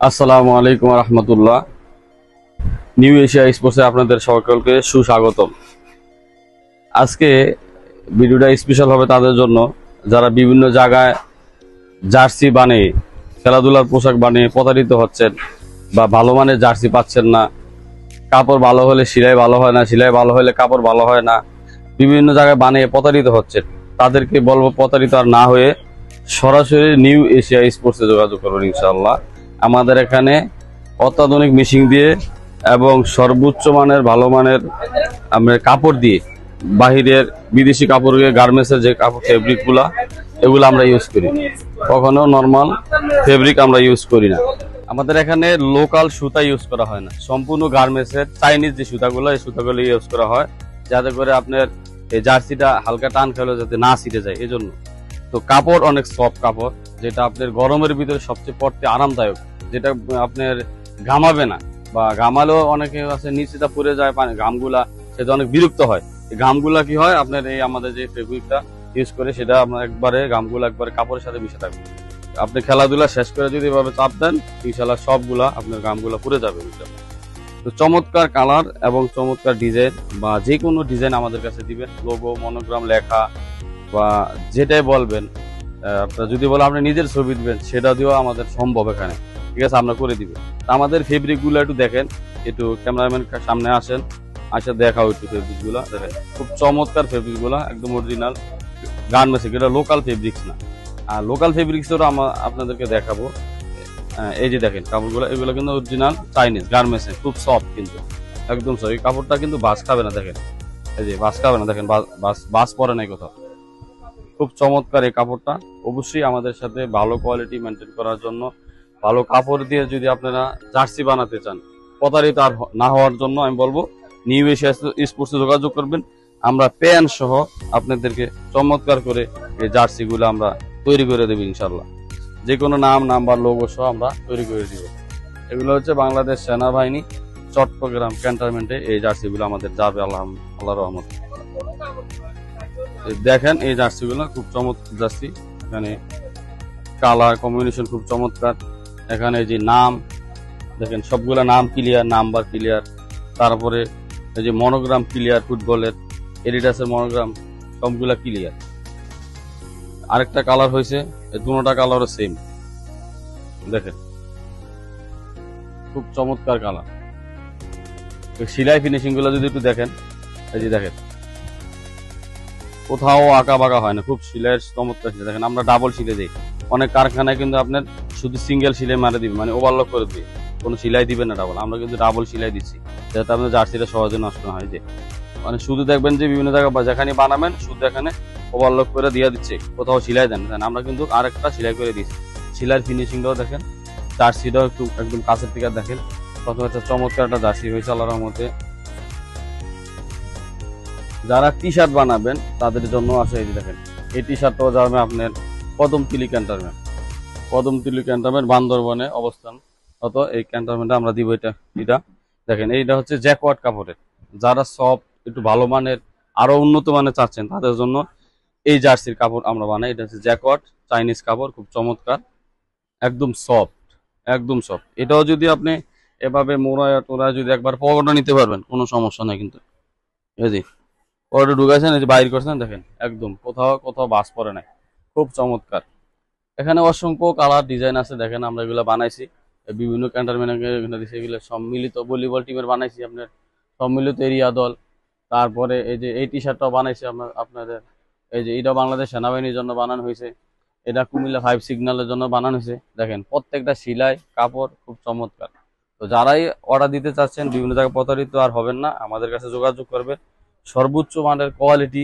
আসসালামু আলাইকুম রহমতুল্লাহ। New Asia স্পোর্টসে আপনাদের সকলকে সুস্বাগতম। আজকে ভিডিওটা স্পেশাল হবে তাদের জন্য যারা বিভিন্ন জায়গায় জার্সি বানিয়ে খেলাধুলার পোশাক বানিয়ে প্রতারিত হচ্ছেন বা ভালো মানের জার্সি পাচ্ছেন না। কাপড় ভালো হলে সেলাই ভালো হয় না, সেলাই ভালো হলে কাপড় ভালো হয় না, বিভিন্ন জায়গায় বানিয়ে প্রতারিত হচ্ছেন। তাদেরকে বলবো প্রতারিত আর না হয়ে সরাসরি নিউ এশিয়া স্পোর্টসে যোগাযোগ করবেন। ইনশাআল্লাহ আমাদের এখানে অত্যাধুনিক মেশিন দিয়ে এবং সর্বোচ্চ মানের ভালো মানের আমরা কাপড় দিয়ে বাহিরের বিদেশি কাপড় গার্মেন্টসের যে কাপড় ফেব্রিকগুলা এগুলো আমরা ইউজ করি, কখনো নর্মাল ফেব্রিক আমরা ইউজ করি না। আমাদের এখানে লোকাল সুতা ইউজ করা হয় না, সম্পূর্ণ গার্মেন্টসের চাইনিজ যে সুতাগুলো এই সুতাগুলো ইউজ করা হয়, যাতে করে আপনার এই জার্সিটা হালকা টান খেলে যাতে না ছিটে যায় এই জন্য। তো কাপড় অনেক সফট কাপড়, যেটা আপনার গরমের ভিতরে সবচেয়ে পরতে আরামদায়ক, যেটা আপনার ঘামাবে না বা ঘামালেও অনেকে আছে নিচেটা পড়ে যায় ঘামগুলা, সেটা অনেক বিরক্ত হয়। এই ঘামগুলা কি হয় আপনার এই আমাদের যে ফেব্রিকটা ইউজ করে সেটা আপনার একবারে ঘামগুলা একবারে কাপড়ের সাথে মিশে থাকবে। আপনি খেলাধুলা শেষ করে যদি এভাবে চাপ দেন ইনশাল্লাহ সবগুলা আপনার ঘামগুলা পুড়ে যাবে। তো চমৎকার কালার এবং চমৎকার ডিজাইন বা যে কোনো ডিজাইন আমাদের কাছে দিবেন, লোগো মনোগ্রাম লেখা বা যেটাই বলবেন। আপনার যদি বলে আপনি নিজের ছবি দিবেন সেটা দিয়েও আমাদের সম্ভব এখানে, ঠিক আছে, আমরা করে দিব। আমাদের ফেব্রিকগুলো একটু দেখেন, একটু ক্যামেরাম্যান সামনে আসেন, আসে দেখাও একটু ফেব্রিকগুলো দেখেন। খুব চমৎকার ফেব্রিকগুলো, একদম অরিজিনাল গার্মেন্টস, এটা লোকাল ফেব্রিক্স না। আর লোকাল ফেব্রিক্সেরও আপনাদেরকে দেখাবো। এই যে দেখেন কাপড়গুলো, এগুলো কিন্তু অরিজিনাল চাইনিজ গার্মেন্টস, খুব সফট কিন্তু একদম সফট। এই কাপড়টা কিন্তু বাস খাবে না, দেখেন এই যে বাস খাবে না, দেখেন বাস পরে নাই কোথাও। খুব চমৎকার এই কাপড়টা। অবশ্যই আমাদের সাথে ভালো কোয়ালিটি মেনটেন করার জন্য, ভালো কাপড় দিয়ে যদি আপনারা জার্সি বানাতে চান, প্রতারিত আর না হওয়ার জন্য আমি বলবো নিউ এশিয়া স্পোর্টসে যোগাযোগ করবেন। আমরা প্যান্ট সহ আপনাদেরকে চমৎকার করে এই জার্সিগুলো আমরা তৈরি করে দেবো ইনশাল্লাহ। যে কোনো নাম নাম্বার লোগো সহ আমরা তৈরি করে দিব। এগুলো হচ্ছে বাংলাদেশ সেনাবাহিনী চট্টগ্রাম ক্যান্টনমেন্টে এই জার্সিগুলো আমাদের যাবে আল্লাহ রহমত। দেখেন এই জার্সিগুলো খুব চমৎকার জার্সি, এখানে কালার কম্বিনেশন খুব চমৎকার। এখানে যে নাম দেখেন, সবগুলা নাম ক্লিয়ার, নাম্বার ক্লিয়ার, তারপরে এই যে মনোগ্রাম ক্লিয়ার, ফুটবলের এডিডাসের মনোগ্রাম সবগুলা ক্লিয়ার। আরেকটা কালার হয়েছে, এই দুটোটা কালারও সেম, দেখেন খুব চমৎকার কালার। সেলাই ফিনিশিং গুলো যদি একটু দেখেন, এই যে দেখেন কোথাও আঁকা বাঁকা হয় না, খুব সিলাইয়ের চমৎকার সিলাই। দেখেন আমরা ডাবল সিলাই দিই, অনেক কারখানায় কিন্তু আপনার শুধু সিঙ্গেল সিলাই মারে দিবে, মানে ওভারলক করে দিবে, কোনো সিলাই দিবে না ডাবল। আমরা কিন্তু ডাবল সিলাই দিচ্ছি যাতে আপনার জার্সিটা সহজে নষ্ট না হয়। যে মানে শুধু দেখবেন যে বিভিন্ন জায়গায় যেখানে বানাবেন শুধু এখানে ওভারলক করে দিয়ে দিচ্ছে, কোথাও সিলাই দেন, আমরা কিন্তু আরেকটা সিলাই করে দিচ্ছি। সিলাইয়ের ফিনিশিংটাও দেখেন, জার্সিটাও একটু একদম কাছের থেকে দেখেন, কত একটা চমৎকার একটা জার্সি হয়েছে আল্লাহর রহমতে। যারা টি শার্ট বানাবেন তাদের জন্য আছে, এই যে দেখেন এই টি শার্টটাও যাবে আপনার কদমতলী ক্যান্টনমেন্ট বান্দরবনে অবস্থান। অত এই ক্যান্টনমেন্টে আমরা দিব এটা দেখেন এইটা হচ্ছে জ্যাকওয়ার্ড কাপড়ের। যারা সব একটু ভালো মানের আরো উন্নত মানের চাচ্ছেন তাদের জন্য এই জার্সির কাপড় আমরা বানাই। এটা হচ্ছে জ্যাকওয়ার্ড চাইনিজ কাপড়, খুব চমৎকার, একদম সফট, একদম সফট। এটাও যদি আপনি এভাবে মোড়ায় টোড়ায় যদি একবার পকেটে নিতে পারবেন কোনো সমস্যা নাই কিন্তু। এই যে পকেটে ঢুকাইছেন, এই যে বাইর করছেন, দেখেন একদম কোথাও বাস পড়ে নাই, খুব চমৎকার। এখানে অসংখ্য কালার ডিজাইন আছে, দেখেন আমরা এগুলো বানাইছি বিভিন্ন ক্যান্টনমেন্টে এগুলো সম্মিলিত ভলিবল টিমের বানাইছি, আপনার সম্মিলিত এরিয়া দল। তারপরে এই যে এই টি শার্টটাও বানাইছি আপনাদের, এই যে এটা বাংলাদেশ সেনাবাহিনীর জন্য বানানো হয়েছে, এটা কুমিল্লা 5 সিগন্যালের জন্য বানানো হয়েছে। দেখেন প্রত্যেকটা সিলাই কাপড় খুব চমৎকার। তো যারাই অর্ডার দিতে চাচ্ছেন বিভিন্ন জায়গায় প্রতারিত আর হবেন না, আমাদের কাছে যোগাযোগ করবেন। সর্বোচ্চ মানের কোয়ালিটি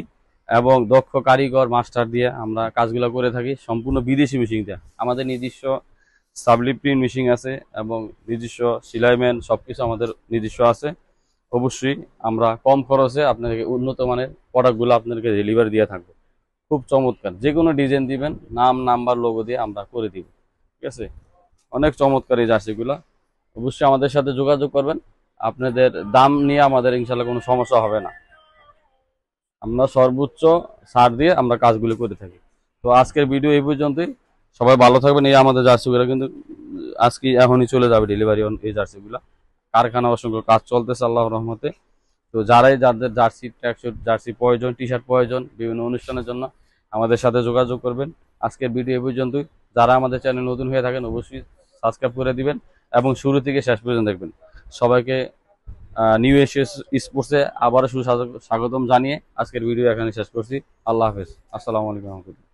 এবং দক্ষ কারিগর মাস্টার দিয়ে আমরা কাজগুলো করে থাকি, সম্পূর্ণ বিদেশি মেশিন দিয়ে। আমাদের নিজস্ব সাবলি প্রিন্ট মেশিন আছে এবং নিজস্ব সিলাইম্যান সবকিছু আমাদের নিজস্ব আছে। অবশ্যই আমরা কম খরচে আপনাদেরকে উন্নত মানের প্রোডাক্টগুলো আপনাদেরকে ডেলিভারি দিয়ে থাকবো। খুব চমৎকার, যে কোনো ডিজাইন দিবেন, নাম নাম্বার লোগো দিয়ে আমরা করে দিব, ঠিক আছে। অনেক চমৎকার এই জার্সিগুলো, অবশ্যই আমাদের সাথে যোগাযোগ করবেন। আপনাদের দাম নিয়ে আমাদের ইনশাল্লাহ কোনো সমস্যা হবে না, আমরা সর্বোচ্চ ছাড় দিয়ে আমরা কাজগুলো করে থাকি। তো আজকের ভিডিও এই পর্যন্তই। সবাই ভালো থাকবেন। এই আমাদের জার্সিগুলো কিন্তু আজকে এখনই চলে যাবে ডেলিভারি এই জার্সিগুলো। কারখানা অসংখ্য কাজ চলতেছে আল্লাহর রহমতে। তো যাদের জার্সি ট্র্যাকস্যুট জার্সি প্রয়োজন, টি শার্ট প্রয়োজন বিভিন্ন অনুষ্ঠানের জন্য আমাদের সাথে যোগাযোগ করবেন। আজকের ভিডিও এই পর্যন্তই। যারা আমাদের চ্যানেল নতুন হয়ে থাকেন অবশ্যই সাবস্ক্রাইব করে দিবেন এবং শুরু থেকে শেষ পর্যন্ত দেখবেন। সবাইকে নিউ এশিয়া স্পোর্টসে আবারও সুস্বাগতম জানিয়ে আজকের ভিডিও এখানে শেষ করছি। আল্লাহ হাফেজ, আসসালামু আলাইকুম রহমতুল্লাহ।